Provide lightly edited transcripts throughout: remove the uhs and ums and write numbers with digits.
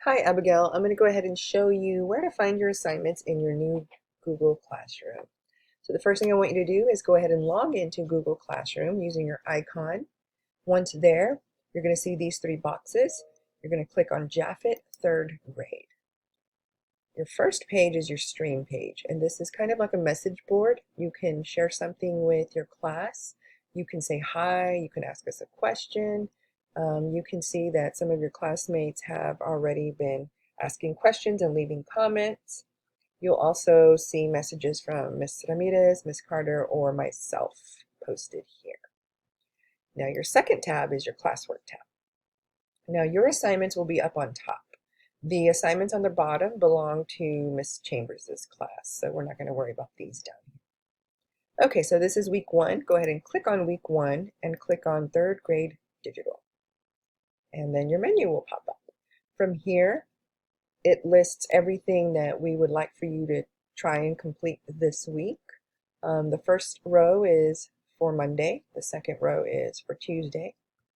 Hi, Abigail. I'm going to go ahead and show you where to find your assignments in your new Google Classroom. So the first thing I want you to do is go ahead and log into Google Classroom using your icon. Once there, you're going to see these three boxes. You're going to click on Japhett third grade. Your first page is your stream page, and this is kind of like a message board. You can share something with your class. You can say hi, you can ask us a question. You can see that some of your classmates have already been asking questions and leaving comments. You'll also see messages from Ms. Ramirez, Ms. Carter, or myself posted here. Now your second tab is your classwork tab. Now your assignments will be up on top. The assignments on the bottom belong to Ms. Chambers' class, so we're not going to worry about these down here. Okay, so this is week 1. Go ahead and click on week 1 and click on third grade digital. And then your menu will pop up. From here, it lists everything that we would like for you to try and complete this week. The first row is for Monday. The second row is for Tuesday.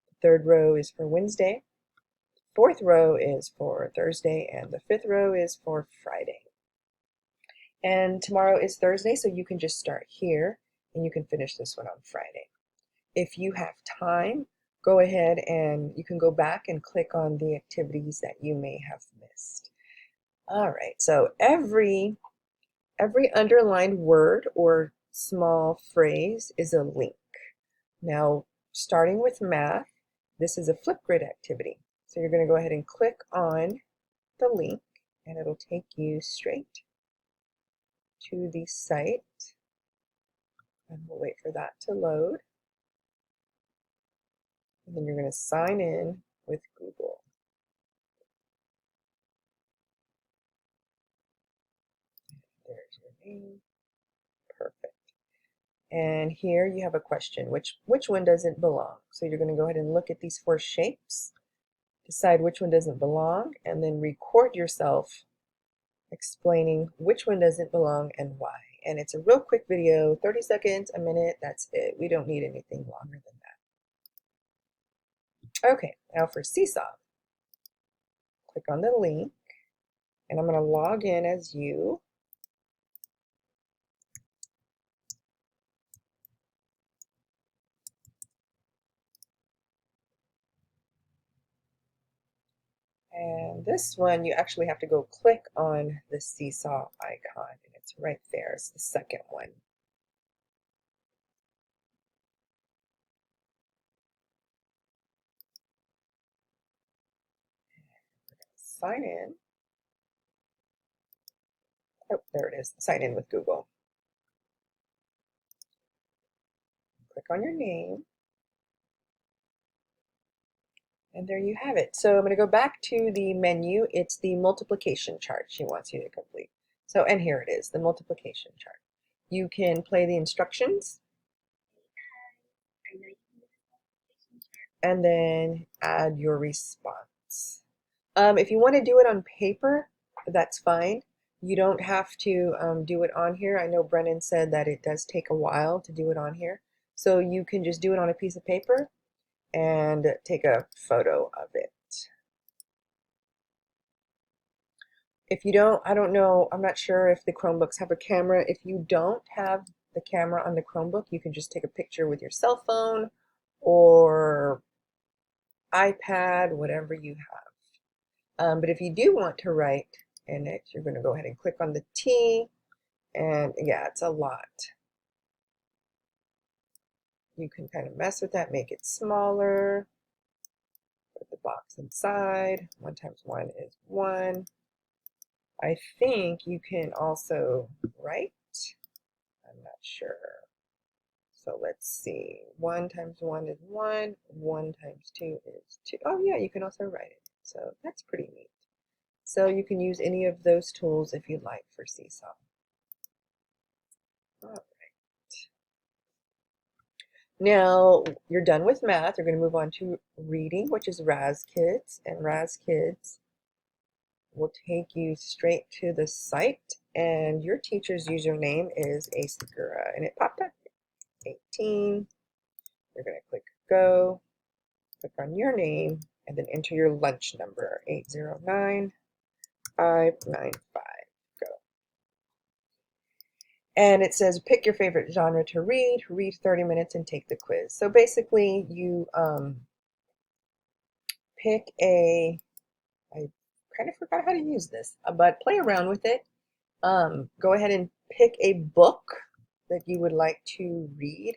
The third row is for Wednesday. Fourth row is for Thursday, and the fifth row is for Friday. And tomorrow is Thursday, so you can just start here and you can finish this one on Friday. If you have time, go ahead and you can go back and click on the activities that you may have missed. All right, so every underlined word or small phrase is a link. Now, starting with math, this is a Flipgrid activity. So you're going to go ahead and click on the link and it'll take you straight to the site. And we'll wait for that to load. And then you're going to sign in with Google. There's your name. Perfect. And here you have a question. Which one doesn't belong? So you're going to go ahead and look at these 4 shapes, decide which one doesn't belong, and then record yourself explaining which one doesn't belong and why. And it's a real quick video, 30 seconds, a minute, that's it. We don't need anything longer than that. Okay, now for Seesaw. Click on the link, and I'm going to log in as you. And this one, you actually have to go click on the seesaw icon, and it's right there. It's the second one. Sign in. Oh, there it is. Sign in with Google. Click on your name. And there you have it. So I'm going to go back to the menu. It's the multiplication chart she wants you to complete. So, and here it is, the multiplication chart. You can play the instructions and then add your response. If you want to do it on paper, that's fine. You don't have to do it on here. I know Brennan said that it does take a while to do it on here. So you can just do it on a piece of paper and take a photo of it. If you don't, I don't know, I'm not sure if the Chromebooks have a camera. If you don't have the camera on the Chromebook, you can just take a picture with your cell phone or iPad, whatever you have. But if you do want to write in it, you're going to go ahead and click on the T, and yeah, it's a lot. You can kind of mess with that, make it smaller, put the box inside. 1 times 1 is 1. I think you can also write. I'm not sure. So let's see. 1 times 1 is 1. 1 times 2 is 2. Oh yeah, you can also write it. So that's pretty neat. So you can use any of those tools if you'd like for Seesaw. All right. Now you're done with math. You're going to move on to reading, which is Raz Kids. And Raz Kids will take you straight to the site. And your teacher's username is A Segura. And it popped up. 18. You're going to click go, click on your name, and then enter your lunch number, 809595. Go. And it says pick your favorite genre to read 30 minutes, and take the quiz. So basically you pick a, I kind of forgot how to use this, but play around with it. Go ahead and pick a book that you would like to read.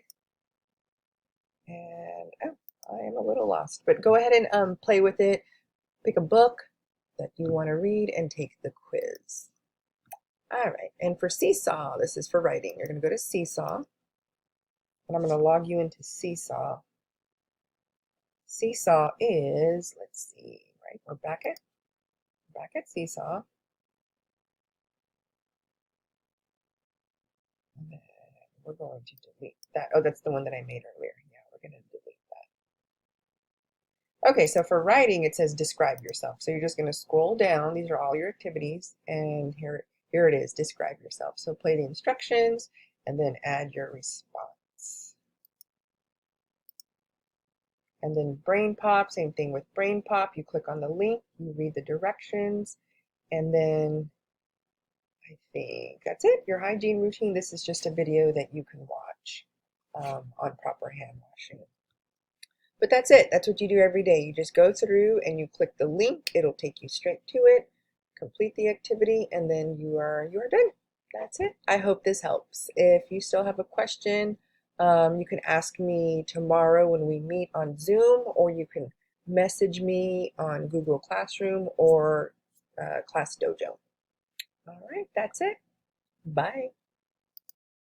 And oh, I am a little lost, but go ahead and play with it. Pick a book that you want to read and take the quiz. All right, and for Seesaw, this is for writing. You're going to go to Seesaw, and I'm going to log you into Seesaw. Seesaw is, let's see, right? We're back at Seesaw. And then we're going to delete that. Oh, that's the one that I made earlier. Yeah, we're going to delete that. Okay, so for writing, it says describe yourself. So you're just going to scroll down. These are all your activities, and here it is, describe yourself. So play the instructions and then add your response. And then Brain Pop, same thing with Brain Pop. You click on the link, you read the directions, and then I think that's it, your hygiene routine. This is just a video that you can watch on proper hand washing. But that's it. That's what you do every day. You just go through and you click the link. It'll take you straight to it. Complete the activity, and then you are done. That's it. I hope this helps. If you still have a question, you can ask me tomorrow when we meet on Zoom, or you can message me on Google Classroom or Class Dojo. All right, that's it. Bye.